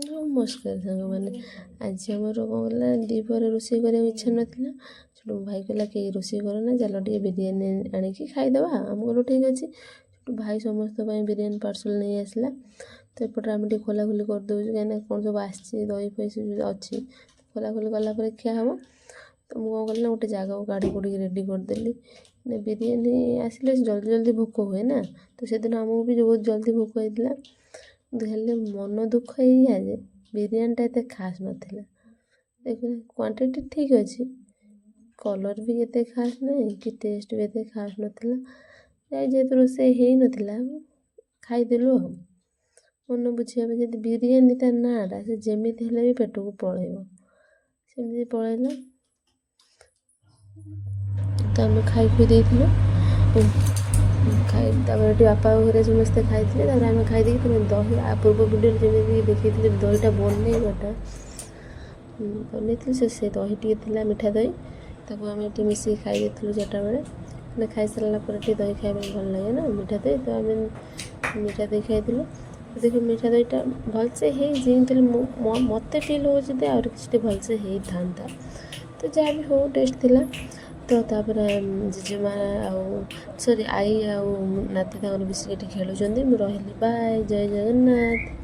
ନମସ୍କାର ସାଙ୍ଗମାନେ। ଆଜି ଆମର କ'ଣ ହେଲା, ଦ୍ୱିପହରେ ରୋଷେଇ କରିବାକୁ ଇଚ୍ଛା ନଥିଲା। ସେଠୁ ଭାଇ କହିଲା କେହି ରୋଷେଇ କରନା, ଚାଲ ଟିକେ ବିରିୟାନୀ ଆଣିକି ଖାଇଦେବା। ଆମେ କହିଲୁ ଠିକ୍ ଅଛି। ସେଠୁ ଭାଇ ସମସ୍ତଙ୍କ ପାଇଁ ବିରିୟାନୀ ପାର୍ସଲ୍ ନେଇ ଆସିଲା। ତ ଏପଟରେ ଆମେ ଟିକେ ଖୋଲାଖୋଲି କରିଦେଉଛୁ, କାହିଁକିନା କ'ଣ ସବୁ ଆସିଛି ଦହି ଫହି ଅଛି, ଖୋଲାଖୋଲି କଲା ପରେ ଖିଆ ହେବ। ତ ମୁଁ କ'ଣ କଲି ନା ଗୋଟେ ଜାଗାକୁ କାଢ଼ି କୁଢ଼ିକି ରେଡ଼ି କରିଦେଲି। ବିରିୟାନୀ ଆସିଲେ ଜଲ୍ଦି ଜଲ୍ଦି ଭୋକ ହୁଏ ନା, ତ ସେଦିନ ଆମକୁ ବି ବହୁତ ଜଲ୍ଦି ଭୋକ ହେଇଥିଲା। ହେଲେ ମନ ଦୁଃଖ ଏଇଆ ଯେ ବିରିୟାନୀଟା ଏତେ ଖାସ୍ ନଥିଲା। ଦେଖୁନ କ୍ୱାଣ୍ଟିଟି ଠିକ୍ ଅଛି, କଲର୍ ବି ଏତେ ଖାସ୍ ନାହିଁ କି ଟେଷ୍ଟ ବି ଏତେ ଖାସ୍ ନଥିଲା। ଯେହେତୁ ରୋଷେଇ ହେଇନଥିଲା ଖାଇଦେଲୁ ଆଉ। ମନ ବୁଝିବା ପାଇଁ ଯଦି ବିରିୟାନୀ ତା ନାଁଟା ସେ ଯେମିତି ହେଲେ ବି ପେଟକୁ ପଳେଇବ, ସେମିତି ପଳେଇଲା। ତ ଆମେ ଖାଇ ଖୁଇ ଦେଇଥିଲୁ। ତାପରେ ଏଠି ବାପା ଘରେ ସମସ୍ତେ ଖାଇଥିଲେ। ତାପରେ ଆମେ ଖାଇଦେଇକି ତୁମେ ଦହି ପୂର୍ବ ଭିଡ଼ିଓରେ ଯେମିତି ଦେଖେଇଥିଲି ଦହିଟା ବନେଇଥିଲି, ସେ ଦହି ଟିକେ ଥିଲା, ମିଠା ଦହି। ତାକୁ ଆମେ ଏଠି ମିଶିକି ଖାଇ ଦେଇଥିଲୁ 4ଟା ବେଳେ। ମାନେ ଖାଇସାରିଲା ପରେ ଟିକେ ଦହି ଖାଇବା ପାଇଁ ଭଲ ଲାଗେ ନା, ମିଠା ଦହି। ତ ଆମେ ମିଠା ଦହି ଖାଇଥିଲୁ। ଦେଖ ମିଠା ଦହିଟା ଭଲସେ ହେଇଛି, କିନ୍ତୁ ମୋତେ ଫିଲ୍ ହେଉଛି ଯେ ଆହୁରି କିଛି ଟିକେ ଭଲସେ ହେଇଥାନ୍ତା। ତ ଯାହା ବି ହଉ ଟେଷ୍ଟ ଥିଲା। ତ ତାପରେ ଜେଜେମା ଆଈ ଆଉ ନାତି ତାଙ୍କର ମିଶିକି ଏଠି ଖେଳୁଛନ୍ତି। ମୁଁ ରହିଲି, ବାଏ, ଜୟ ଜଗନ୍ନାଥ।